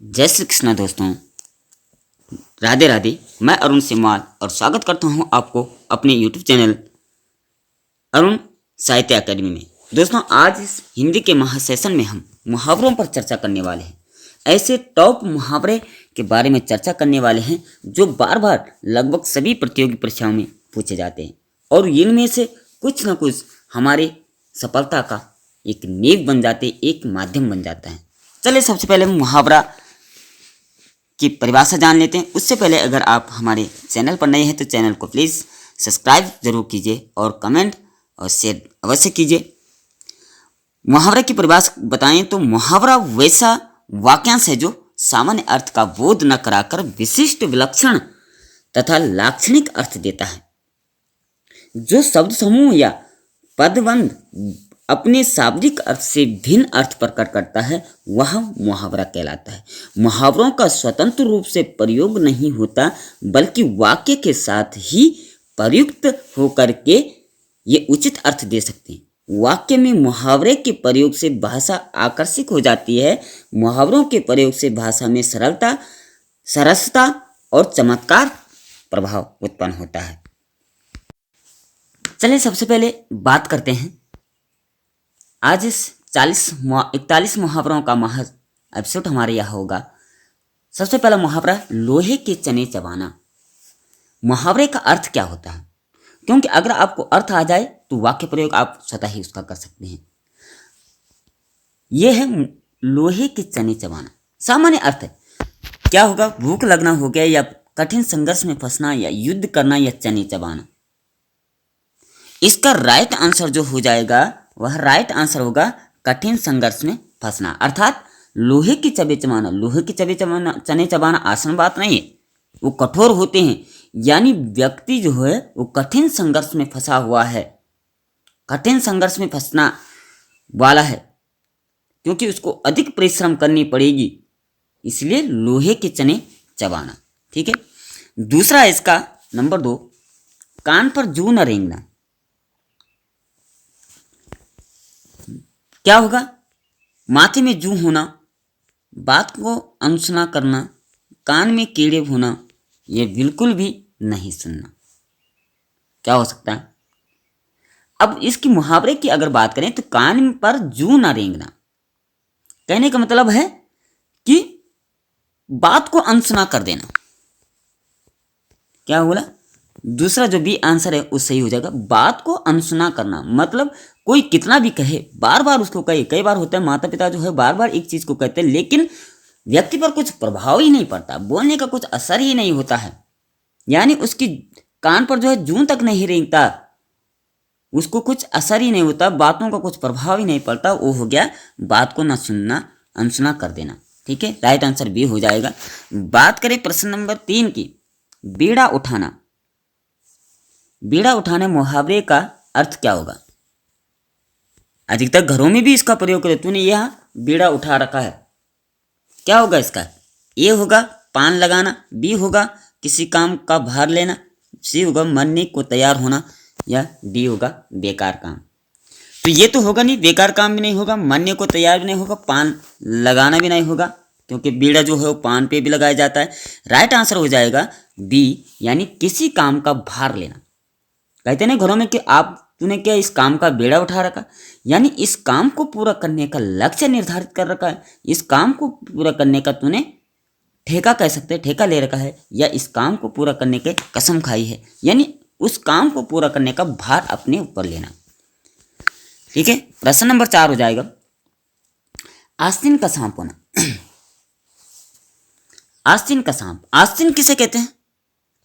जय श्री कृष्णा दोस्तों, राधे राधे। मैं अरुण सिमाल और स्वागत करता हूं आपको अपने YouTube चैनल अरुण साहित्य अकेडमी में। दोस्तों, आज इस हिंदी के महासेशन में हम मुहावरों पर चर्चा करने वाले हैं। ऐसे टॉप मुहावरे के बारे में चर्चा करने वाले हैं जो बार बार लगभग सभी प्रतियोगी परीक्षाओं में पूछे जाते हैं और इनमें से कुछ न कुछ हमारे सफलता का एक नींव बन जाते, एक माध्यम बन जाता है। चलिए सबसे पहले मुहावरा की परिभाषा जान लेते हैं। उससे पहले अगर आप हमारे चैनल पर नए हैं तो चैनल को प्लीज़ सब्सक्राइब जरूर कीजिए और कमेंट और शेयर अवश्य कीजिए। मुहावरे की परिभाषा बताएं तो मुहावरा वैसा वाक्यांश है जो सामान्य अर्थ का बोध न कराकर विशिष्ट, विलक्षण तथा लाक्षणिक अर्थ देता है। जो शब्द समूह या पदबंध अपने शाब्दिक अर्थ से भिन्न अर्थ प्रकट करता है वह मुहावरा कहलाता है। मुहावरों का स्वतंत्र रूप से प्रयोग नहीं होता बल्कि वाक्य के साथ ही प्रयुक्त होकर के ये उचित अर्थ दे सकते हैं। वाक्य में मुहावरे के प्रयोग से भाषा आकर्षक हो जाती है। मुहावरों के प्रयोग से भाषा में सरलता, सरसता और चमत्कार प्रभाव उत्पन्न होता है। चलिए सबसे पहले बात करते हैं आज इस 41 मुहावरों का एपिसोड हमारे यहाँ होगा। सबसे पहला मुहावरा, लोहे के चने चबाना। मुहावरे का अर्थ क्या होता है? क्योंकि अगर आपको अर्थ आ जाए तो वाक्य प्रयोग आप स्वतः ही उसका कर सकते हैं। यह है लोहे के चने चबाना। सामान्य अर्थ है क्या होगा? भूख लगना हो गया, या कठिन संघर्ष में फंसना, या युद्ध करना, या चने चबाना। इसका राइट आंसर जो हो जाएगा वह राइट आंसर होगा कठिन संघर्ष में फंसना। अर्थात लोहे की चबे चबाना, लोहे की चने चबाना आसान बात नहीं है, वो कठोर होते हैं। यानी व्यक्ति जो है वो कठिन संघर्ष में फंसा हुआ है, कठिन संघर्ष में फंसना वाला है, क्योंकि उसको अधिक परिश्रम करनी पड़ेगी, इसलिए लोहे के चने चबाना। ठीक है। दूसरा इसका नंबर 2, कान पर जू न रेंगना। क्या होगा? माथे में जू होना, बात को अनसुना करना, कान में कीड़े होना, यह बिल्कुल भी नहीं सुनना। क्या हो सकता है? अब इसकी मुहावरे की अगर बात करें तो कान पर जू ना रेंगना कहने का मतलब है कि बात को अनसुना कर देना। क्या बोला? दूसरा जो बी आंसर है वो सही हो जाएगा। बात को अनसुना करना मतलब कोई कितना भी कहे, बार बार उसको कहे। कई बार होता है माता पिता जो है बार बार एक चीज़ को कहते हैं लेकिन व्यक्ति पर कुछ प्रभाव ही नहीं पड़ता, बोलने का कुछ असर ही नहीं होता है। यानी उसकी कान पर जो है जूं तक नहीं रेंगता, उसको कुछ असर ही नहीं होता, बातों का कुछ प्रभाव ही नहीं पड़ता। वो हो गया बात को ना सुनना, अनसुना कर देना। ठीक है, राइट आंसर बी हो जाएगा। बात करें प्रश्न नंबर 3 की, बीड़ा उठाना। बीड़ा उठाने मुहावरे का अर्थ क्या होगा? अधिकतर घरों में भी इसका प्रयोग करते। तूने यहाँ बीड़ा उठा रखा है, क्या होगा इसका? ए होगा पान लगाना, बी होगा किसी काम का भार लेना, सी होगा मरने को तैयार होना, या डी होगा बेकार काम। तो ये तो होगा नहीं, बेकार काम भी नहीं होगा, मरने को तैयार भी नहीं होगा, पान लगाना भी नहीं होगा, क्योंकि बीड़ा जो है वो पान पे भी लगाया जाता है। राइट आंसर हो जाएगा बी, यानी किसी काम का भार लेना। कहते ना घरों में कि तूने क्या इस काम का बेड़ा उठा रखा, यानी इस काम को पूरा करने का लक्ष्य निर्धारित कर रखा है, इस काम को पूरा करने का तूने ठेका कह सकते हैं, ठेका ले रखा है, या इस काम को पूरा करने के कसम खाई है, यानी उस काम को पूरा करने का भार अपने ऊपर लेना। ठीक है, प्रश्न नंबर 4 हो जाएगा, आस्तीन का सांप होना। आस्तीन का सांप, आस्तीन किसे कहते हैं?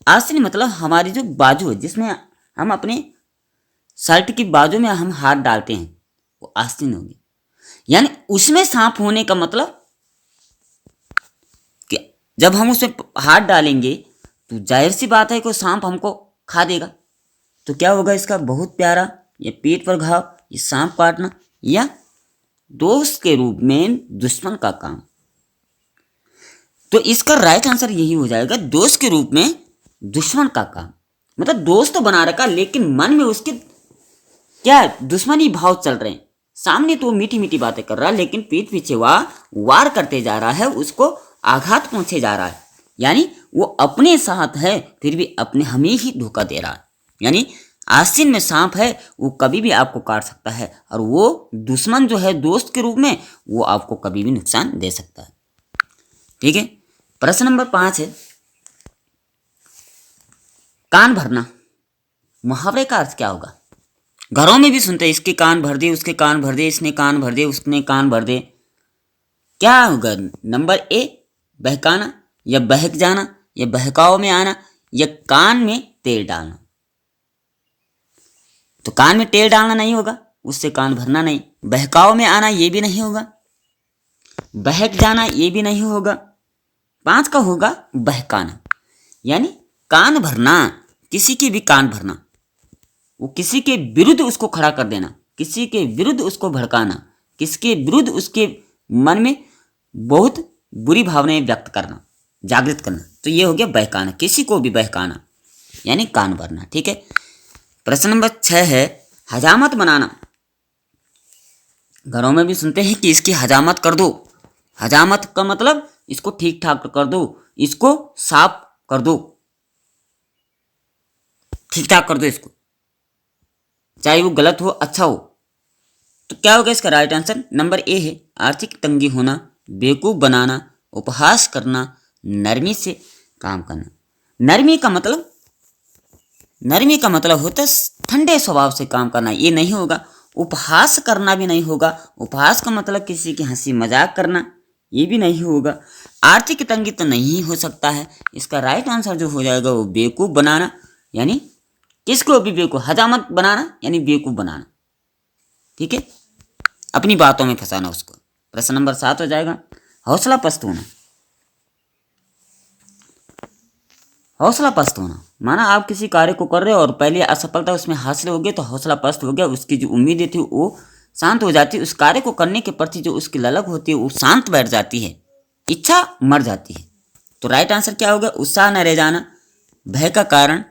आस्तीन मतलब हमारी जो बाजू है, जिसमें हम अपने शर्ट की बाजू में हम हाथ डालते हैं, वो आस्तीन होगी। यानी उसमें सांप होने का मतलब कि जब हम उसमें हाथ डालेंगे तो जाहिर सी बात है कि सांप हमको खा देगा। तो क्या होगा इसका? बहुत प्यारा, ये पीठ पर घाव, ये सांप काटना, या दोस्त के रूप में दुश्मन का काम। तो इसका राइट आंसर यही हो जाएगा, दोस्त के रूप में दुश्मन का काम। मतलब दोस्त तो बना रखा लेकिन मन में उसके क्या दुश्मनी भाव चल रहे हैं। सामने तो मीठी मीठी बातें कर रहा है लेकिन पीठ पीछे वह वार करते जा रहा है, उसको आघात पहुंचे जा रहा है, यानी वो अपने साथ है फिर भी अपने हमें ही धोखा दे रहा है। यानी आस्तीन में सांप है, वो कभी भी आपको काट सकता है, और वो दुश्मन जो है दोस्त के रूप में, वो आपको कभी भी नुकसान दे सकता है। ठीक है, प्रश्न नंबर 5 है, कान भरना मुहावरे का अर्थ क्या होगा? घरों में भी सुनते हैं, इसके कान भर दे, उसके कान भर दे, इसने कान भर दे, उसने कान भर दे। क्या होगा? नंबर ए बहकाना, या बहक जाना, या बहकाव में आना, या कान में तेल डालना। तो कान में तेल डालना नहीं होगा, उससे कान भरना नहीं। बहकाव में आना ये भी नहीं होगा, बहक जाना ये भी नहीं होगा। 5 का होगा बहकाना, यानी कान भरना, किसी की भी कान भरना, वो किसी के विरुद्ध उसको खड़ा कर देना, किसी के विरुद्ध उसको भड़काना, किसके विरुद्ध उसके मन में बहुत बुरी भावनाएं व्यक्त करना, जागृत करना। तो ये हो गया बहकाना, किसी को भी बहकाना यानी कान भरना। ठीक है, प्रश्न नंबर 6 है, हजामत बनाना। घरों में भी सुनते हैं कि इसकी हजामत कर दो। हजामत का मतलब इसको ठीक ठाक कर दो, इसको साफ कर दो, ठीक ठाक कर दो इसको, चाहे वो गलत हो अच्छा हो। तो क्या होगा इसका राइट आंसर? नंबर ए है, आर्थिक तंगी होना, बेवकूफ बनाना, उपहास करना, नरमी से काम करना। नरमी का मतलब होता है ठंडे स्वभाव से काम करना, ये नहीं होगा। उपहास करना भी नहीं होगा, उपहास का मतलब किसी की हंसी मजाक करना, ये भी नहीं होगा। आर्थिक तंगी तो नहीं हो सकता है। इसका राइट आंसर जो हो जाएगा वो बेवकूफ बनाना, यानी किसको भी बेवकूफ, हजामत बनाना यानी बेवकूफ बनाना। ठीक है, अपनी बातों में फंसाना उसको। प्रश्न नंबर 7 हो जाएगा, हौसला पस्त होना। हौसला पस्त होना माना आप किसी कार्य को कर रहे हो और पहले असफलता उसमें हासिल हो गई तो हौसला पस्त हो गया, उसकी जो उम्मीदें थी वो शांत हो जाती है, उस कार्य को करने के प्रति जो उसकी ललक होती है वो शांत बैठ जाती है, इच्छा मर जाती है। तो राइट आंसर क्या होगा? उत्साह न रह जाना, भय का कारण,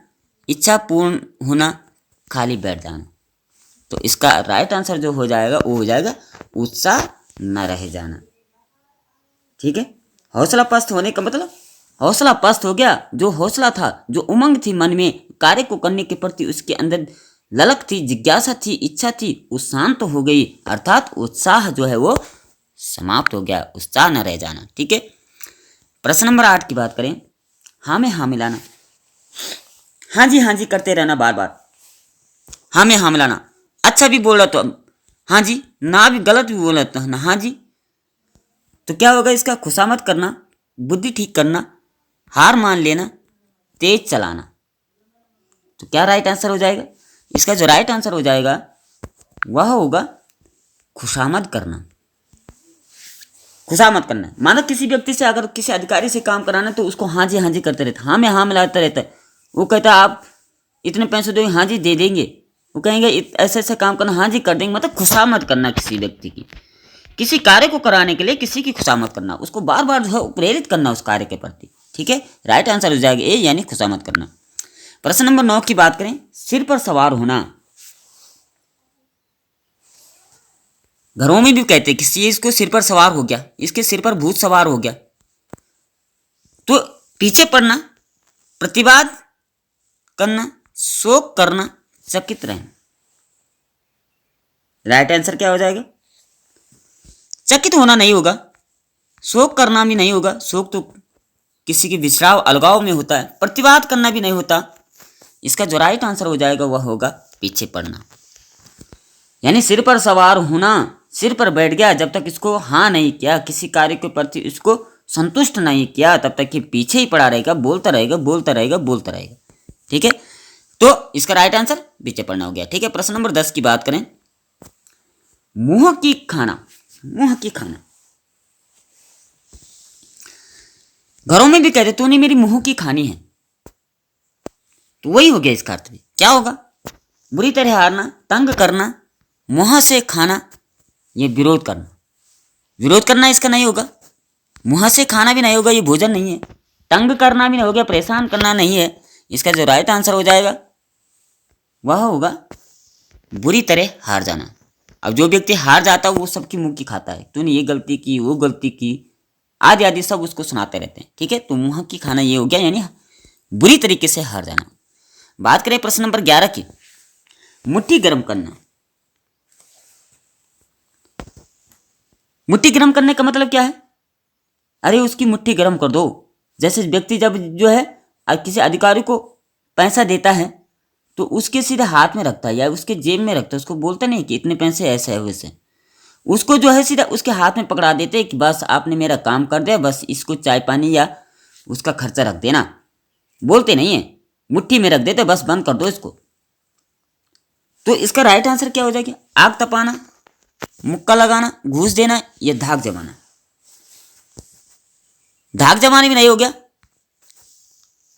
इच्छा पूर्ण होना, खाली बैठ जाना। तो इसका राइट आंसर जो हो जाएगा वो हो जाएगा उत्साह न रह जाना। ठीक है, हौसला पस्त होने का मतलब हौसला पस्त हो गया, जो हौसला था, जो उमंग थी मन में कार्य को करने के प्रति, उसके अंदर ललक थी, जिज्ञासा थी, इच्छा थी, वो शांत हो गई, अर्थात उत्साह जो है वो समाप्त हो गया, उत्साह न रह जाना। ठीक है, प्रश्न नंबर 8 की बात करें, हाँ में हाँ मिलाना। हाँ जी करते रहना बार बार, हाँ में हाँ मिलाना। अच्छा भी बोल रहा तो हाँ जी, ना भी गलत भी बोल रहा तो ना हाँ जी। तो क्या होगा इसका? खुशामद करना, बुद्धि ठीक करना, हार मान लेना, तेज चलाना। तो क्या राइट आंसर हो जाएगा? इसका जो राइट आंसर हो जाएगा वह होगा खुशामद करना। खुशामद करना मानो किसी व्यक्ति से अगर किसी अधिकारी से काम कराना तो उसको हाँ जी करते रहता, हाँ में हाँ मिलाता रहता है। वो कहता है आप इतने पैसे दो, हाँ जी दे देंगे। वो कहेंगे ऐसे ऐसे काम करना, हाँ जी कर देंगे। मतलब खुशामद करना किसी व्यक्ति की, किसी कार्य को कराने के लिए किसी की खुशामद करना, उसको बार बार जो है प्रेरित करना उस कार्य के प्रति। ठीक है, राइट आंसर हो जाएगा ए, यानी खुशामद करना। प्रश्न नंबर 9 की बात करें, सिर पर सवार होना। घरों में भी कहते हैं कि इसको सिर पर सवार हो गया, इसके सिर पर भूत सवार हो गया। तो पीछे पड़ना, प्रतिवाद करना, शोक करना, चकित रहना। राइट आंसर क्या हो जाएगा? चकित होना नहीं होगा, शोक करना भी नहीं होगा, शोक तो किसी के विश्राव अलगाव में होता है। प्रतिवाद करना भी नहीं होता। इसका जो राइट आंसर हो जाएगा वह होगा पीछे पड़ना, यानी सिर पर सवार होना, सिर पर बैठ गया जब तक इसको हाँ नहीं किया, किसी कार्य के प्रति इसको संतुष्ट नहीं किया तब तक ये पीछे ही पड़ा रहेगा, बोलता रहेगा बोलता रहेगा बोलता रहेगा। ठीक है, तो इसका राइट आंसर पीछे पड़ना हो गया। ठीक है, प्रश्न नंबर 10 की बात करें, मुंह की खाना। मुंह की खाना घरों में भी कहते तूने मेरी मुंह की खानी है, तो वही हो गया इसका अर्थ भी। क्या होगा? बुरी तरह हारना, तंग करना, मुंह से खाना, ये विरोध करना। विरोध करना इसका नहीं होगा, मुंह से खाना भी नहीं होगा, ये भोजन नहीं है। तंग करना भी नहीं हो गया, परेशान करना नहीं है। इसका जो राइट आंसर हो जाएगा वह होगा बुरी तरह हार जाना। अब जो व्यक्ति हार जाता है वो सबकी मुंह की खाता है, तूने ये गलती की वो गलती की, आदि आदि सब उसको सुनाते रहते हैं। ठीक है, तो मुंह की खाना ये हो गया, यानी बुरी तरीके से हार जाना। बात करें प्रश्न नंबर 11 की, मुट्ठी गर्म करना। मुट्ठी गर्म करने का मतलब क्या है? अरे उसकी मुट्ठी गर्म कर दो। जैसे व्यक्ति जब जो है किसी अधिकारी को पैसा देता है तो उसके सीधे हाथ में रखता है या उसके जेब में रखता है, उसको बोलता नहीं कि इतने पैसे ऐसे है वैसे, उसको जो है सीधा उसके हाथ में पकड़ा देते कि बस आपने मेरा काम कर दिया, बस इसको चाय पानी या उसका खर्चा रख देना, बोलते नहीं है, मुट्ठी में रख देते, बस बंद कर दो इसको। तो इसका राइट आंसर क्या हो जाएगा? आग तपाना, मुक्का लगाना, घूस देना या धाक जमाना। धाक जमाना भी नहीं हो गया,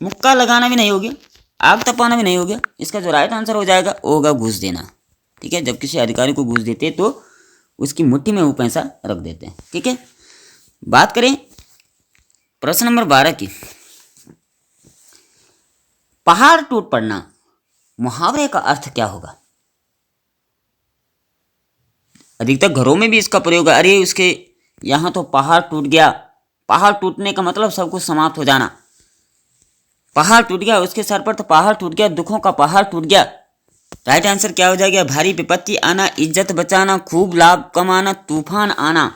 मुक्का लगाना भी नहीं हो गया, आग तपाना भी नहीं हो गया। इसका जो राइट आंसर हो जाएगा वो होगा घूस देना। ठीक है, जब किसी अधिकारी को घूस देते तो उसकी मुट्ठी में वो पैसा रख देते हैं। ठीक है, बात करें प्रश्न नंबर 12 की, पहाड़ टूट पड़ना, मुहावरे का अर्थ क्या होगा? अधिकतर घरों में भी इसका प्रयोग है। अरे उसके यहाँ तो पहाड़ टूट गया। पहाड़ टूटने का मतलब सब कुछ समाप्त हो जाना। पहाड़ टूट गया, उसके सर पर तो पहाड़ टूट गया, दुखों का पहाड़ टूट गया। राइट आंसर क्या हो जाएगा? भारी विपत्ति आना, इज्जत बचाना, खूब लाभ कमाना, तूफान आना।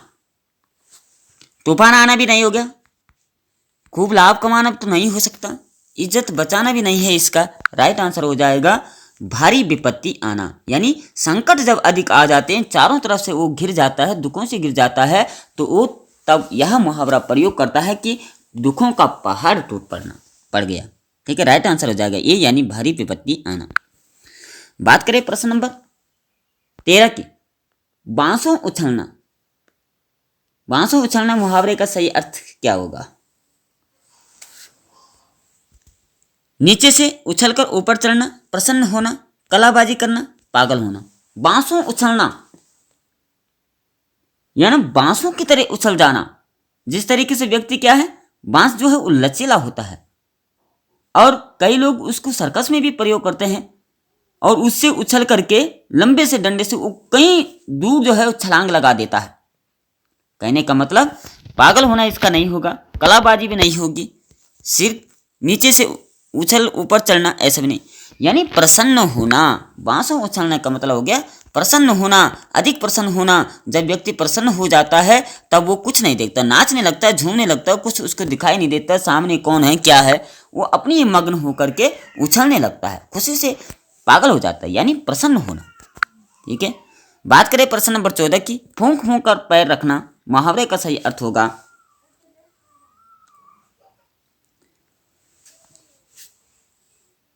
तूफान आना भी नहीं हो गया, खूब लाभ कमाना तो नहीं हो सकता, इज्जत बचाना भी नहीं है। इसका राइट आंसर हो जाएगा भारी विपत्ति आना, यानी संकट जब अधिक आ जाते हैं, चारों तरफ से वो घिर जाता है, दुखों से घिर जाता है, तो वो तब यह मुहावरा प्रयोग करता है कि दुखों का पहाड़ टूट पड़ गया। ठीक है, राइट आंसर हो जाएगा ये, यानी भारी विपत्ति आना। बात करें प्रश्न नंबर 13 की, बांसों उछलना। बांसों उछलना मुहावरे का सही अर्थ क्या होगा? नीचे से उछलकर ऊपर चढ़ना, प्रसन्न होना, कलाबाजी करना, पागल होना। बांसों उछलना यानी बांसों की तरह उछल जाना। जिस तरीके से व्यक्ति क्या है, बांस जो है वो लचीला होता है और कई लोग उसको सर्कस में भी प्रयोग करते हैं और उससे उछल करके लंबे से डंडे से वो कहीं दूर जो है छलांग लगा देता है। कहने का मतलब पागल होना इसका नहीं होगा, कलाबाजी भी नहीं होगी, सिर्फ नीचे से उछल ऊपर चढ़ना ऐसा भी नहीं, यानी प्रसन्न होना। बांसों उछलने का मतलब हो गया प्रसन्न होना, अधिक प्रसन्न होना। जब व्यक्ति प्रसन्न हो जाता है तब वो कुछ नहीं देखता, नाचने लगता है, झूमने लगता है, कुछ उसको दिखाई नहीं देता सामने कौन है क्या है, वो अपनी ही मग्न होकर के उछलने लगता है, खुशी से पागल हो जाता है, यानी प्रसन्न होना। ठीक है, बात करें प्रश्न नंबर 14 की, फूंक फूंक कर पैर रखना, मुहावरे का सही अर्थ होगा।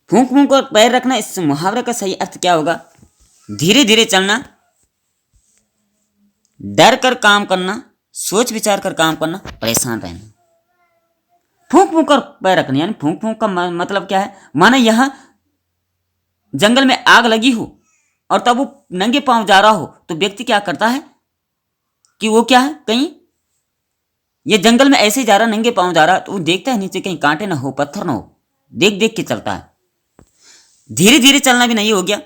फूंक फूंक कर पैर रखना, इस मुहावरे का सही अर्थ क्या होगा? धीरे धीरे चलना, डर कर काम करना, सोच विचार कर काम करना, परेशान रहना। फूंक फूंक कर पैर रखना यानी फूंक फूंक का मतलब क्या है? माना यह जंगल में आग लगी हो और तब वो नंगे पांव जा रहा हो तो व्यक्ति क्या करता है कि वो क्या है, कहीं ये जंगल में ऐसे जा रहा, नंगे पांव जा रहा, तो वो देखता है नीचे कहीं कांटे ना हो, पत्थर ना हो, देख देख के चलता है। धीरे धीरे चलना भी नहीं हो गया,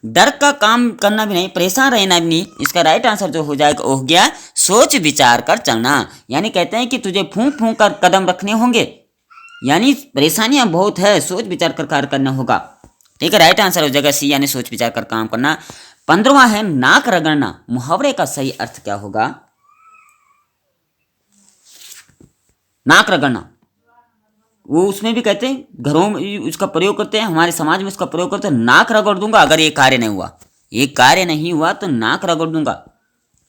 डर का काम करना भी नहीं, परेशान रहना भी नहीं। इसका राइट आंसर जो हो जाएगा वो हो गया सोच विचार कर चलना। यानी कहते हैं कि तुझे फूंक फूंक कर कदम रखने होंगे, यानी परेशानियां बहुत है, सोच विचार कर कार्य करना होगा। ठीक है, राइट आंसर हो जाएगा सी, यानी सोच विचार कर काम करना। 15वां है नाक रगड़ना, मुहावरे का सही अर्थ क्या होगा? नाक रगड़ना, वो उसमें भी कहते हैं घरों में उसका प्रयोग करते हैं, हमारे समाज में उसका प्रयोग करते हैं। नाक रगड़ दूंगा अगर ये कार्य नहीं हुआ, ये कार्य नहीं हुआ तो नाक रगड़ दूंगा।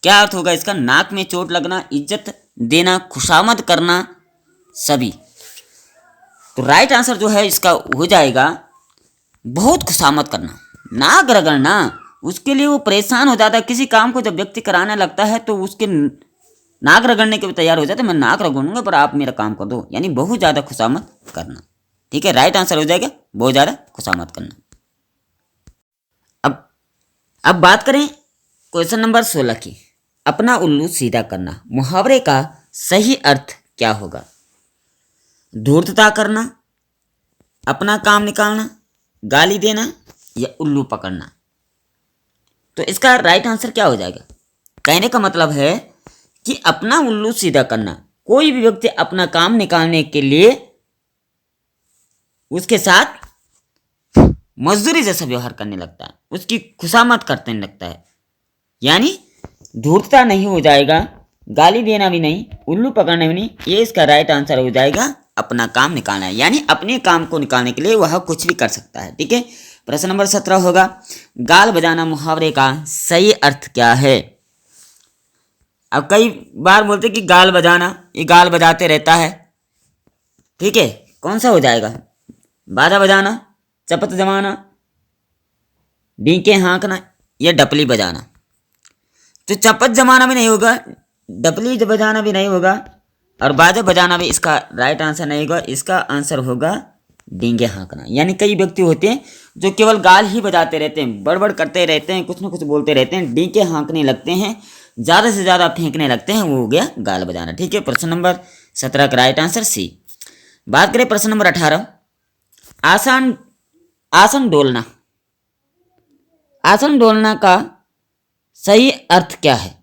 क्या अर्थ होगा इसका? नाक में चोट लगना, इज्जत देना, खुशामद करना, सभी। तो राइट आंसर जो है इसका हो जाएगा बहुत खुशामद करना। नाक रगड़ना, उसके लिए वो परेशान हो जाता है। किसी काम को जब व्यक्ति कराने लगता है तो उसके नाक रगड़ने के भी तैयार हो जाते, मैं नाक रगड़ूंगा पर आप मेरा काम कर दो, यानी बहुत ज़्यादा खुशामद करना। ठीक है, राइट आंसर हो जाएगा बहुत ज़्यादा खुशामद करना। अब बात करें क्वेश्चन नंबर 16 की, अपना उल्लू सीधा करना, मुहावरे का सही अर्थ क्या होगा? धूर्तता करना, अपना काम निकालना, गाली देना या उल्लू पकड़ना। तो इसका राइट आंसर क्या हो जाएगा? कहने का मतलब है कि अपना उल्लू सीधा करना, कोई भी व्यक्ति अपना काम निकालने के लिए उसके साथ मजदूरी जैसा व्यवहार करने लगता है, उसकी खुशामद करने लगता है, यानी धूर्तता नहीं हो जाएगा, गाली देना भी नहीं, उल्लू पकड़ना भी नहीं, ये इसका राइट आंसर हो जाएगा अपना काम निकालना है, यानी अपने काम को निकालने के लिए वह कुछ भी कर सकता है। ठीक है, प्रश्न नंबर 17 होगा, गाल बजाना मुहावरे का सही अर्थ क्या है? अब कई बार बोलते कि गाल बजाना, ये गाल बजाते रहता है। ठीक है, कौन सा हो जाएगा? बाजा बजाना, चपत जमाना, डींके हाँकना या डपली बजाना? तो चपत जमाना भी नहीं होगा, डपली बजाना भी नहीं होगा और बाजा बजाना भी इसका राइट आंसर नहीं होगा। इसका आंसर होगा डींगे हाँकना। यानी कई व्यक्ति होते हैं जो केवल गाल ही बजाते रहते हैं, बड़बड़ करते रहते हैं, कुछ ना कुछ बोलते रहते हैं, डींगे हाँकने लगते हैं, ज़्यादा से ज़्यादा फेंकने लगते हैं, वो हो गया गाल बजाना। ठीक है, प्रश्न नंबर 17 का राइट आंसर सी। बात करें प्रश्न नंबर 18, आसन डोलना। आसन डोलना का सही अर्थ क्या है?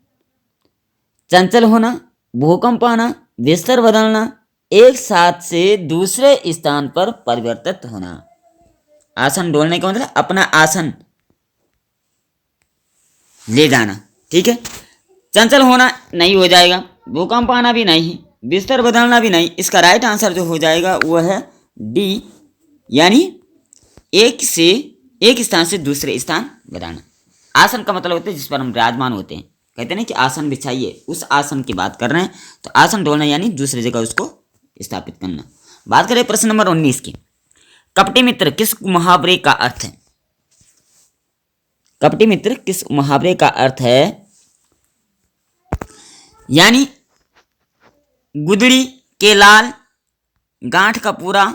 चंचल होना, भूकंप आना, बिस्तर बदलना, एक साथ से दूसरे स्थान पर परिवर्तित होना। आसन डोलने का मतलब अपना आसन ले जाना। ठीक है, चंचल होना नहीं हो जाएगा, भूकंप आना भी नहीं, बिस्तर बदलना भी नहीं। इसका राइट आंसर जो हो जाएगा वो है डी, यानी एक स्थान से दूसरे स्थान बदलना। आसन का मतलब होता है जिस पर हम विराजमान होते हैं, कहते हैं ना कि आसन बिछाइए, उस आसन की बात कर रहे हैं। तो आसन डोलना यानी दूसरी जगह उसको स्थापित करना। बात करें प्रश्न नंबर 19 की, कपटी मित्र किस मुहावरे का अर्थ है? कपटी मित्र किस मुहावरे का अर्थ है? यानी गुदड़ी के लाल, गांठ का पूरा,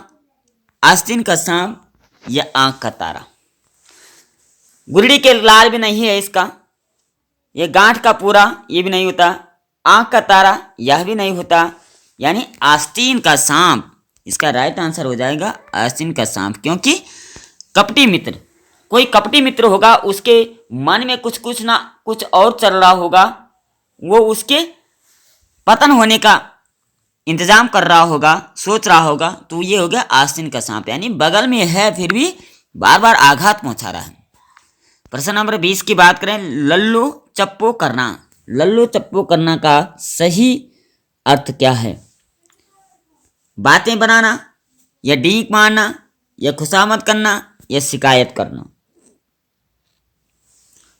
आस्तीन का सांप या आंख का तारा। गुदड़ी के लाल भी नहीं है इसका, ये गांठ का पूरा ये भी नहीं होता, आंख का तारा यह भी नहीं होता, यानी आस्तीन का सांप। इसका राइट आंसर हो जाएगा आस्तीन का सांप। क्योंकि कपटी मित्र, कोई कपटी मित्र होगा, उसके मन में कुछ ना कुछ और चल रहा होगा, वो उसके पतन होने का इंतजाम कर रहा होगा, सोच रहा होगा, तो ये हो गया आस्तीन का सांप, यानी बगल में है फिर भी बार बार आघात पहुंचा रहा है। प्रश्न नंबर 20 की बात करें, लल्लो चप्पो करना। लल्लो चप्पो करना का सही अर्थ क्या है? बातें बनाना या डींक मारना या खुशामद करना या शिकायत करना?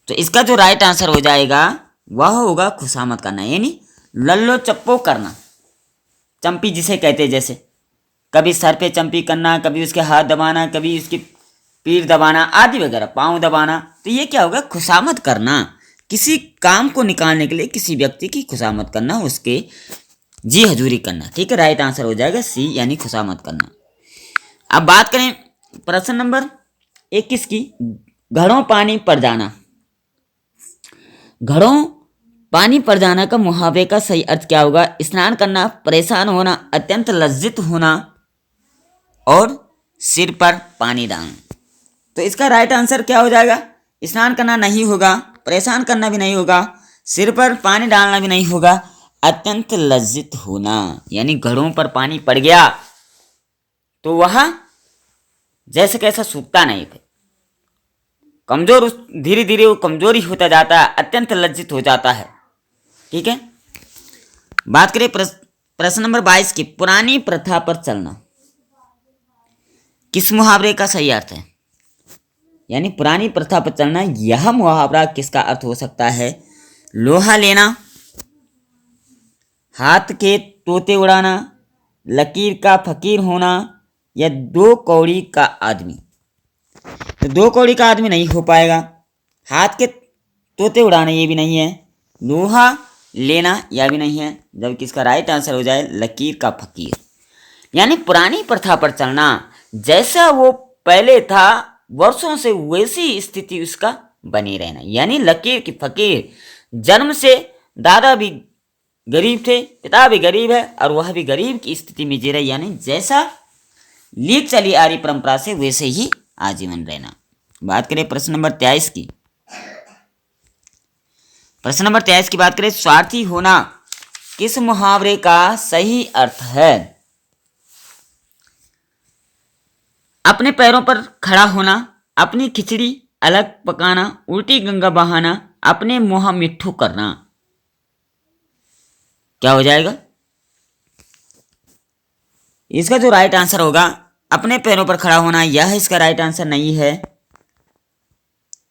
तो इसका जो राइट आंसर हो जाएगा वह होगा खुशामद करना, यानी लल्लो चप्पो करना, चंपी जिसे कहते हैं, जैसे कभी सर पे चंपी करना, कभी उसके हाथ दबाना, कभी उसकी पीठ दबाना आदि वगैरह, पाँव दबाना। तो ये क्या होगा? खुशामद करना, किसी काम को निकालने के लिए किसी व्यक्ति की खुशामद करना, उसके जी हजूरी करना। ठीक है, राइट आंसर हो जाएगा सी, यानी खुशामद करना। अब बात करें प्रश्न नंबर 21 की, घड़ों पानी पर जाना। घड़ों पानी पर जाना का मुहावरे का सही अर्थ क्या होगा? स्नान करना, परेशान होना, अत्यंत लज्जित होना और सिर पर पानी डालना। तो इसका राइट आंसर क्या हो जाएगा? स्नान करना नहीं होगा, परेशान करना भी नहीं होगा, सिर पर पानी डालना भी नहीं होगा, अत्यंत लज्जित होना, यानी घड़ों पर पानी पड़ गया तो वह जैसे कैसा सूखता नहीं थे, कमजोर, धीरे धीरे वो कमजोरी होता जाता है, अत्यंत लज्जित हो जाता है। ठीक है, बात करें प्रश्न नंबर 22 की, पुरानी प्रथा पर चलना। किस मुहावरे का सही अर्थ है? यानी पुरानी प्रथा पर चलना, यह मुहावरा किसका अर्थ हो सकता है? लोहा लेना, हाथ के तोते उड़ाना, लकीर का फकीर होना या दो कौड़ी का आदमी। तो दो कौड़ी का आदमी नहीं हो पाएगा, हाथ के तोते उड़ाना ये भी नहीं है, लोहा लेना यह भी नहीं है, जबकि इसका राइट आंसर हो जाए लकीर का फकीर। यानी पुरानी प्रथा पर चलना, जैसा वो पहले था वर्षों से वैसी स्थिति उसका बनी रहना, यानी लकीर की फकीर। जन्म से दादा भी गरीब थे, पिता भी गरीब है और वह भी गरीब की स्थिति में जी रहे, यानी जैसा लीक चली आ रही परंपरा से वैसे ही आजीवन रहना। बात करें प्रश्न नंबर 23 की, प्रश्न नंबर 23 की बात करें, स्वार्थी होना किस मुहावरे का सही अर्थ है? अपने पैरों पर खड़ा होना, अपनी खिचड़ी अलग पकाना, उल्टी गंगा बहाना, अपने मुंह मिट्ठू करना। क्या हो जाएगा? इसका जो राइट आंसर होगा अपने पैरों पर खड़ा होना, यह इसका राइट आंसर नहीं है।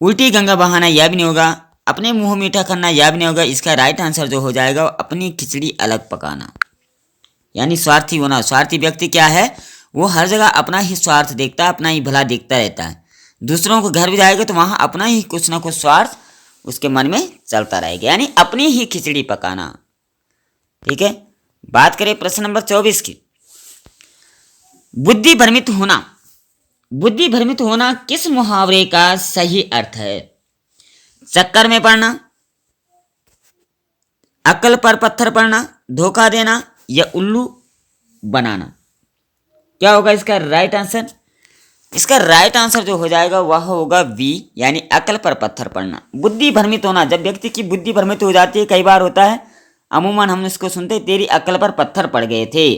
उल्टी गंगा बहाना यह भी नहीं होगा। अपने मुंह मीठा करना यह भी नहीं होगा। इसका राइट आंसर जो हो जाएगा अपनी खिचड़ी अलग पकाना, यानी स्वार्थी होना। स्वार्थी व्यक्ति क्या है? वो हर जगह अपना ही स्वार्थ देखता है, अपना ही भला देखता रहता है। दूसरों को घर भी जाएगा तो वहां अपना ही कुछ ना कुछ स्वार्थ उसके मन में चलता रहेगा, यानी अपनी ही खिचड़ी पकाना। ठीक है, बात करें प्रश्न नंबर 24 की। बुद्धि भ्रमित होना। बुद्धि भ्रमित होना किस मुहावरे का सही अर्थ है? चक्कर में पड़ना, अक्ल पर पत्थर पड़ना, धोखा देना या उल्लू बनाना। क्या होगा इसका राइट आंसर? इसका राइट आंसर जो हो जाएगा वह होगा बी, यानी अक्ल पर पत्थर पड़ना। बुद्धि भ्रमित होना, जब व्यक्ति की बुद्धि भ्रमित हो जाती है, कई बार होता है, अमूमन हम इसको सुनते, तेरी अक्ल पर पत्थर पड़ गए थे,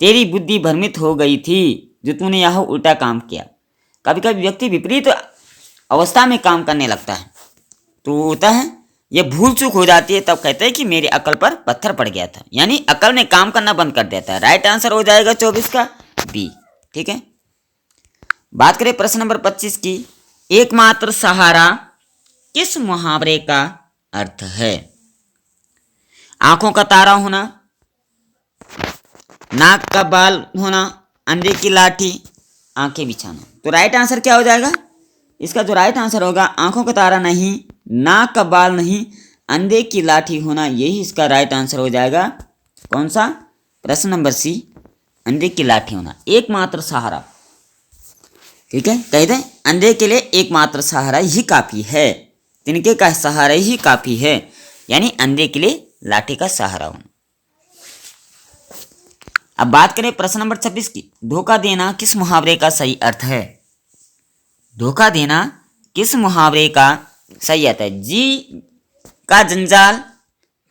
तेरी बुद्धि भ्रमित हो गई थी जो तूने यह उल्टा काम किया। कभी कभी व्यक्ति विपरीत अवस्था में काम करने लगता है तो होता है ये भूल चूक हो जाती है, तब कहते हैं कि मेरी अकल पर पत्थर पड़ गया था, यानी अकल ने काम करना बंद कर दिया था। राइट आंसर हो जाएगा 24 का बी। ठीक है, बात करें प्रश्न नंबर 25 की। एकमात्र सहारा किस मुहावरे का अर्थ है? आंखों का तारा होना, नाक का बाल होना, अंधे की लाठी, आंखें बिछाना। तो राइट आंसर क्या हो जाएगा? इसका जो राइट आंसर होगा आंखों का तारा नहीं, नाक का बाल नहीं, अंधे की लाठी होना, यही इसका राइट आंसर हो जाएगा। कौन सा? प्रश्न नंबर सी, अंधे की लाठी होना। एकमात्र सहारा, ठीक है, कह दें अंधे के लिए एकमात्र सहारा ही काफी है, तिनके का सहारा ही काफी है, यानी अंधे के लिए लाठी का सहारा होना। अब बात करें प्रश्न नंबर 26 की। धोखा देना किस मुहावरे का सही अर्थ है? धोखा देना किस मुहावरे का सही अर्थ है? जी का जंजाल,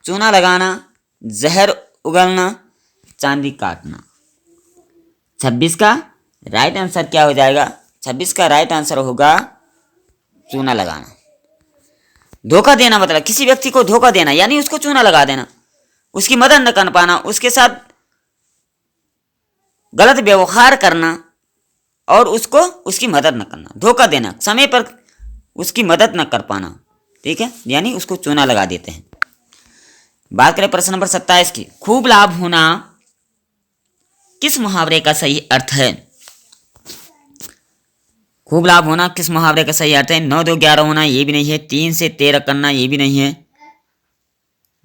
चूना लगाना, जहर उगलना, चांदी काटना। 26 का राइट आंसर क्या हो जाएगा? 26 का राइट आंसर होगा चूना लगाना। धोखा देना मतलब किसी व्यक्ति को धोखा देना, यानी उसको चूना लगा देना, उसकी मदद न कर पाना, उसके साथ गलत व्यवहार करना और उसको उसकी मदद न करना। धोखा देना, समय पर उसकी मदद न कर पाना, ठीक है, यानी उसको चूना लगा देते हैं। बात करें प्रश्न नंबर 27 की। खूब लाभ होना किस मुहावरे का सही अर्थ है? खूब लाभ होना किस मुहावरे का सही अर्थ है? 9 2 11 होना ये भी नहीं है, 3 से 13 करना ये भी नहीं है,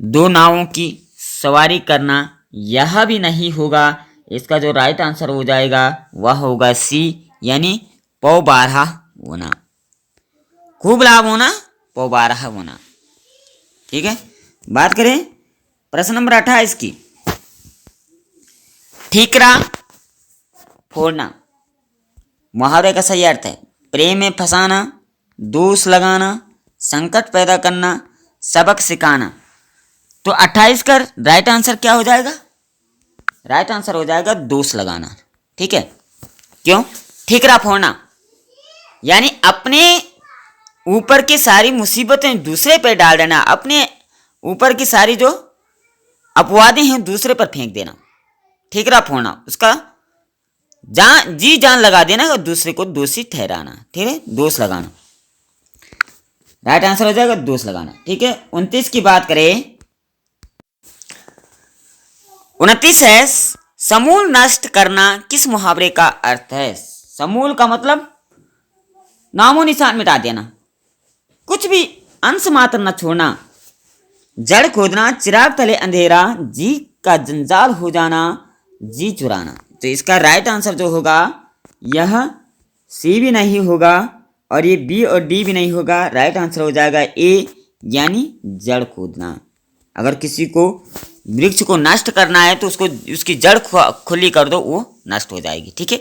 2 नावों की सवारी करना यह भी नहीं होगा। इसका जो राइट आंसर हो जाएगा वह होगा सी, यानी पौ 12 होना। खूब लाभ होना, पौ 12 होना। ठीक है, बात करें प्रश्न नंबर 28 की। ठीकरा फोड़ना मुहावरे का सही अर्थ है? प्रेम में फंसाना, दोष लगाना, संकट पैदा करना, सबक सिखाना। तो 28 का राइट आंसर क्या हो जाएगा? राइट आंसर हो जाएगा दोष लगाना। ठीक है, क्यों? ठीकरा फोड़ना यानी अपने ऊपर की सारी मुसीबतें दूसरे पर डाल देना, अपने ऊपर की सारी जो अपवादें हैं दूसरे पर फेंक देना। ठीकरा फोड़ना, उसका जी जान लगा देना और दूसरे को दोषी ठहराना। ठीक है, दोष लगाना। राइट आंसर हो जाएगा दोष लगाना। ठीक है, 29 की बात करें। 29 है समूल नष्ट करना किस मुहावरे का अर्थ है? समूल का मतलब नामो निशान मिटा देना, कुछ भी अंश मात्र न छोड़ना, जड़ खोदना, चिराग तले अंधेरा, जी का जंजाल हो जाना, जी चुराना। तो इसका राइट आंसर जो होगा यह सी भी नहीं होगा और ये बी और डी भी नहीं होगा। राइट आंसर हो जाएगा ए, यानी जड़ खोदना। अगर किसी को वृक्ष को नष्ट करना है तो उसको उसकी जड़ खुली कर दो, वो नष्ट हो जाएगी। ठीक है,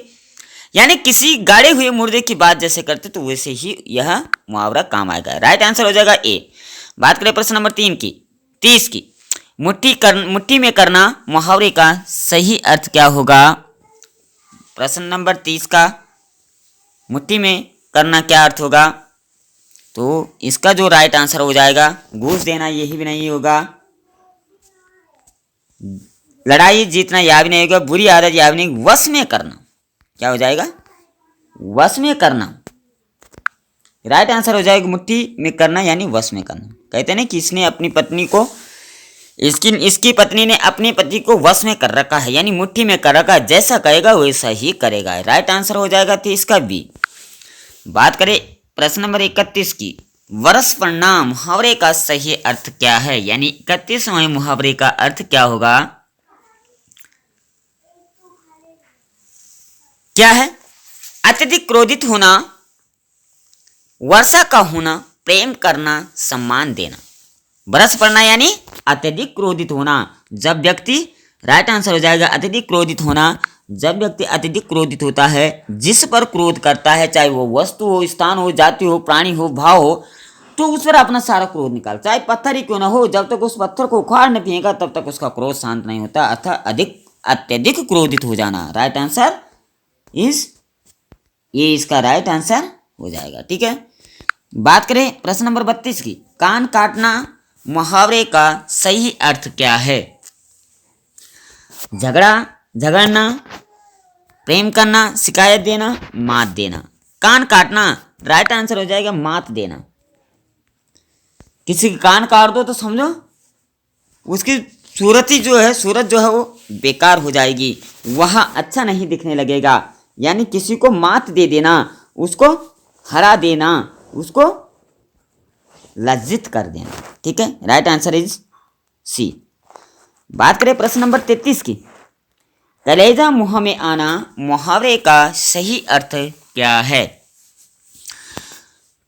यानी किसी गाड़े हुए मुर्दे की बात जैसे करते तो वैसे ही यह मुहावरा काम आएगा। राइट आंसर हो जाएगा ए। बात करें प्रश्न नंबर 30 की। मुट्ठी में करना मुहावरे का सही अर्थ क्या होगा? प्रश्न नंबर 30 का मुट्ठी में करना क्या अर्थ होगा? तो इसका जो राइट आंसर हो जाएगा, घूस देना यही भी नहीं होगा, लड़ाई जीतना यह भी नहीं होगा, बुरी आदत यह भी नहीं, वश में करना। क्या हो जाएगा? वश में करना। राइट आंसर हो जाएगा मुट्ठी में करना यानी वश में करना। कहते हैं ना कि इसने अपनी पत्नी को इसकी पत्नी ने अपनी पति को वश में कर रखा है, यानी मुट्ठी में कर रखा है, जैसा कहेगा वैसा ही करेगा। राइट आंसर हो जाएगा तो इसका बी। बात करें प्रश्न नंबर 31 की, वर्ष परिणाम मुहावरे का सही अर्थ क्या है? यानी 31वें मुहावरे का अर्थ क्या होगा? क्या है? अत्यधिक क्रोधित होना, वर्षा का होना, प्रेम करना, सम्मान देना। बरस पड़ना यानी अत्यधिक क्रोधित होना। जब व्यक्ति, राइट आंसर हो जाएगा अत्यधिक क्रोधित होना, जब व्यक्ति अत्यधिक क्रोधित होता है, जिस पर क्रोध करता है, चाहे वो वस्तु हो, स्थान हो, जाति हो, प्राणी हो, भाव हो, तो उस पर अपना सारा क्रोध निकाल, चाहे पत्थर ही क्यों ना हो, जब तक उस पत्थर को उखाड़ न फेंका तब तक उसका क्रोध शांत नहीं होता, अर्थात अत्यधिक क्रोधित हो जाना। राइट आंसर ये इसका राइट आंसर हो जाएगा। ठीक है, बात करें प्रश्न नंबर 32 की, कान काटना मुहावरे का सही अर्थ क्या है? झगड़ना, प्रेम करना, शिकायत देना, मात देना। कान काटना राइट आंसर हो जाएगा मात देना। किसी के कान काट दो तो समझो उसकी सूरत जो है वो बेकार हो जाएगी, वह अच्छा नहीं दिखने लगेगा। यानी किसी को मात दे देना, उसको हरा देना, उसको लज्जित कर देना। ठीक है, राइट आंसर इज सी। बात करें प्रश्न नंबर 33 की, कलेजा मुंह में आना मुहावरे का सही अर्थ क्या है?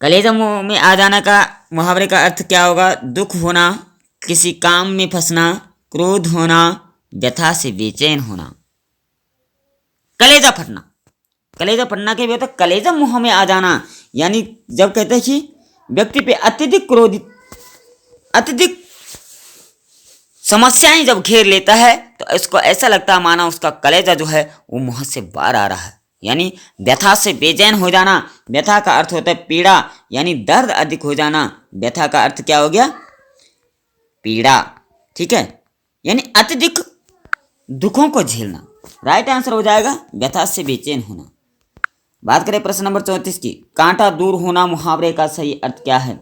कलेजा मुंह में आ जाना का मुहावरे का अर्थ क्या होगा? दुख होना, किसी काम में फंसना, क्रोध होना, व्यथा से बेचैन होना। कलेजा फटना के भी होता है कलेजा मुंह में आ जाना, यानी जब कहते हैं कि व्यक्ति पे अत्यधिक समस्याएं जब घेर लेता है तो इसको ऐसा लगता है माना उसका कलेजा जो है वो मुंह से बाहर आ रहा है, यानी व्यथा से बेचैन हो जाना। व्यथा का अर्थ होता है पीड़ा, यानी दर्द अधिक हो जाना। व्यथा का अर्थ क्या हो गया? पीड़ा। ठीक है, यानी अत्यधिक दुखों को झेलना। राइट आंसर हो जाएगा व्यथा से बेचैन होना। बात करें प्रश्न नंबर 34 की, कांटा दूर होना मुहावरे का सही अर्थ क्या है?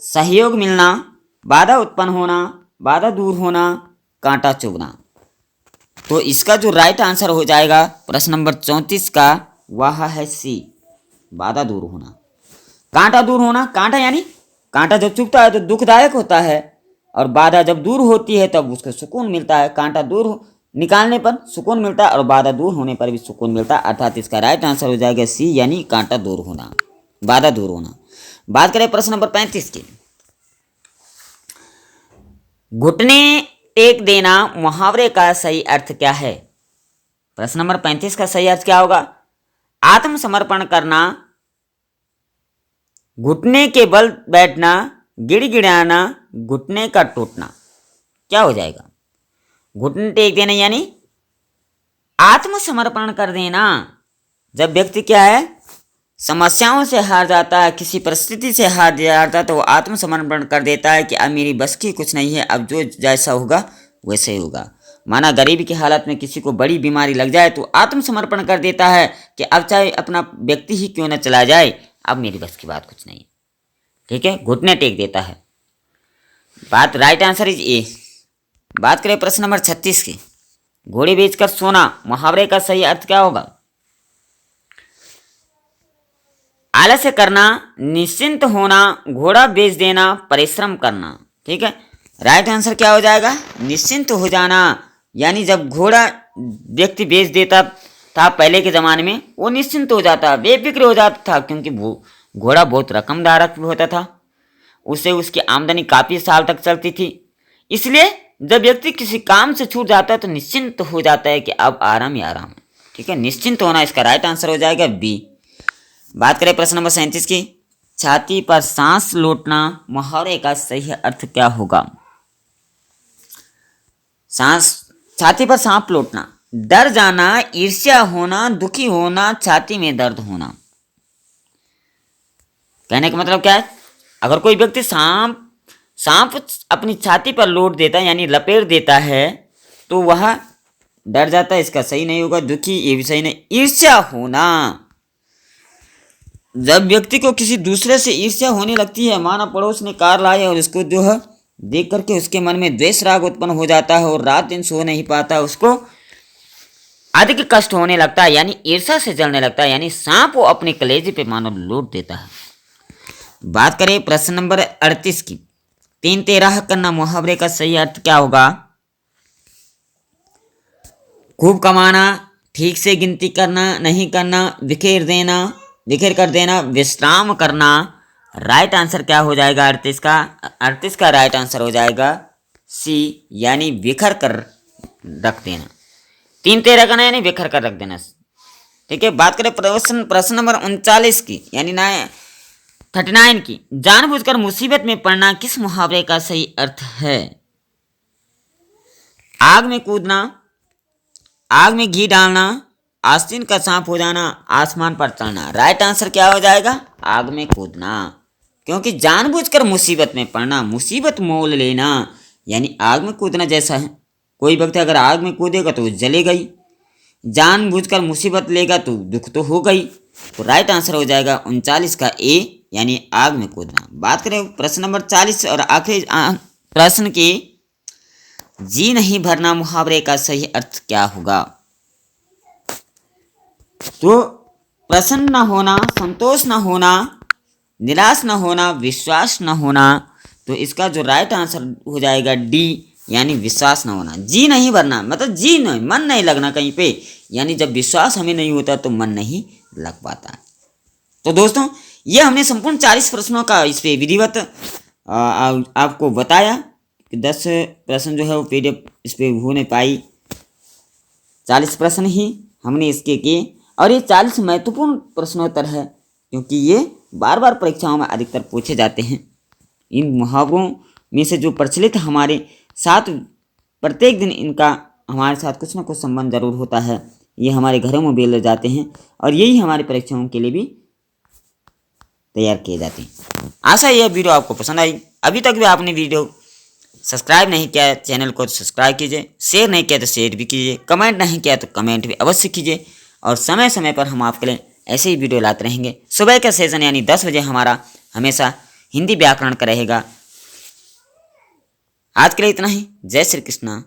सहयोग मिलना, बाधा उत्पन्न होना, बाधा दूर होना, कांटा चुभना। तो इसका जो राइट आंसर हो जाएगा प्रश्न नंबर 34 का वह है सी, बाधा दूर होना। कांटा दूर होना, कांटा यानी कांटा जब चुभता है तो दुखदायक होता है, और बाधा जब दूर होती है तब उसको सुकून मिलता है। कांटा दूर निकालने पर सुकून मिलता है और बाधा दूर होने पर भी सुकून मिलता है, अर्थात इसका राइट आंसर हो जाएगा सी, यानी कांटा दूर होना, बाधा दूर होना। बात करें प्रश्न नंबर 35 की, घुटने टेक देना मुहावरे का सही अर्थ क्या है? प्रश्न नंबर 35 का सही अर्थ क्या होगा? आत्मसमर्पण करना, घुटने के बल बैठना, गिड़गिड़ाना, घुटने का टूटना। क्या हो जाएगा? घुटने टेक देना यानी आत्मसमर्पण कर देना। जब व्यक्ति क्या है समस्याओं से हार जाता है, किसी परिस्थिति से हार जाता है तो वो आत्मसमर्पण कर देता है कि अब मेरी बस की कुछ नहीं है, अब जो जैसा होगा वैसे ही होगा। माना गरीबी की हालत में किसी को बड़ी बीमारी लग जाए तो आत्मसमर्पण कर देता है कि अब चाहे अपना व्यक्ति ही क्यों न चला जाए, अब मेरी बस की बात कुछ नहीं। ठीक है, घुटने टेक देता है। बात राइट आंसर इज ए। बात करें प्रश्न नंबर 36 की, घोड़े बेचकर सोना मुहावरे का सही अर्थ क्या होगा? आलस्य करना, निश्चिंत होना, घोड़ा बेच देना, परिश्रम करना। ठीक है, राइट आंसर क्या हो जाएगा? निश्चिंत हो जाना। यानी जब घोड़ा व्यक्ति बेच देता था पहले के ज़माने में, वो निश्चिंत हो जाता, बेफिक्र हो जाता था, क्योंकि वो घोड़ा बहुत रकमदारक होता था, उससे उसकी आमदनी काफ़ी साल तक चलती थी। इसलिए जब व्यक्ति किसी काम से छूट जाता है तो निश्चिंत हो जाता है कि अब आराम ही आराम है। ठीक है, निश्चिंत होना इसका राइट आंसर हो जाएगा बी। बात करें प्रश्न नंबर 37 की, छाती पर सांस लौटना मुहावरे का सही अर्थ क्या होगा? सांस छाती पर सांप लौटना, डर जाना, ईर्ष्या होना, दुखी होना, छाती में दर्द होना। कहने का मतलब क्या है? अगर कोई व्यक्ति सांप अपनी छाती पर लौट देता है यानी लपेट देता है तो वह डर जाता है, इसका सही नहीं होगा। दुखी, ये भी सही नहीं। ईर्ष्या होना, जब व्यक्ति को किसी दूसरे से ईर्ष्या होने लगती है, माना पड़ोस ने कार लाई और उसको जो है देख करके उसके मन में द्वेष राग उत्पन्न हो जाता है और रात दिन सो नहीं पाता, उसको अधिक कष्ट होने लगता है यानी ईर्ष्या से जलने लगता है, यानी सांप वो अपने कलेजे पे मानो लूट देता है। बात करें प्रश्न नंबर 38 की, 3 13 करना मुहावरे का सही अर्थ क्या होगा? खूब कमाना, ठीक से गिनती करना, नहीं करना, बिखेर कर देना, विश्राम करना। राइट आंसर क्या हो जाएगा 38 का राइट आंसर हो जाएगा सी, यानी बिखर कर रख देना। 3 13 करना यानी बिखर कर रख देना। ठीक है, बात करें प्रश्न नंबर 39 की यानी 39 की, जानबूझकर मुसीबत में पड़ना किस मुहावरे का सही अर्थ है? आग में कूदना, आग में घी डालना, आस्तीन का सांप हो जाना, आसमान पर चढ़ना। राइट आंसर क्या हो जाएगा? आग में कूदना, क्योंकि जानबूझकर मुसीबत में पड़ना, मुसीबत मोल लेना यानी आग में कूदना जैसा है। कोई व्यक्ति अगर आग में कूदेगा तो जलेगा ही, जानबूझकर मुसीबत लेगा तो दुख तो होगा ही। तो राइट आंसर हो जाएगा 39 का ए, यानी आग में कूदना। बात करें प्रश्न नंबर 40 और आखिरी प्रश्न की, जी नहीं भरना मुहावरे का सही अर्थ क्या होगा? तो प्रसन्न न होना, संतोष न होना, निराश न होना, विश्वास न होना। तो इसका जो राइट आंसर हो जाएगा डी, यानी विश्वास न होना। जी नहीं भरना मतलब जी नहीं, मन नहीं लगना कहीं पे, यानी जब विश्वास हमें नहीं होता तो मन नहीं लग पाता। तो दोस्तों ये हमने संपूर्ण 40 प्रश्नों का इस पे विधिवत आपको बताया कि 10 प्रश्न जो है वो PDF इस पे हो नहीं पाई, 40 प्रश्न ही हमने इसके किए और ये 40 महत्वपूर्ण प्रश्नोत्तर है क्योंकि ये बार बार परीक्षाओं में अधिकतर पूछे जाते हैं। इन मुहावरों में से जो प्रचलित हमारे साथ प्रत्येक दिन इनका हमारे साथ कुछ ना कुछ संबंध जरूर होता है, ये हमारे घरों में बोले जाते हैं और यही हमारी परीक्षाओं के लिए भी तैयार किए जाते हैं। आशा यह वीडियो आपको पसंद आई। अभी तक भी आपने वीडियो सब्सक्राइब नहीं किया चैनल को तो सब्सक्राइब कीजिए, शेयर नहीं किया तो शेयर भी कीजिए, कमेंट नहीं किया तो कमेंट भी अवश्य कीजिए और समय समय पर हम आपके लिए ऐसे ही वीडियो लाते रहेंगे। सुबह का सेशन यानी 10 बजे हमारा हमेशा हिंदी व्याकरण का रहेगा। आज के लिए इतना ही। जय श्री कृष्णा।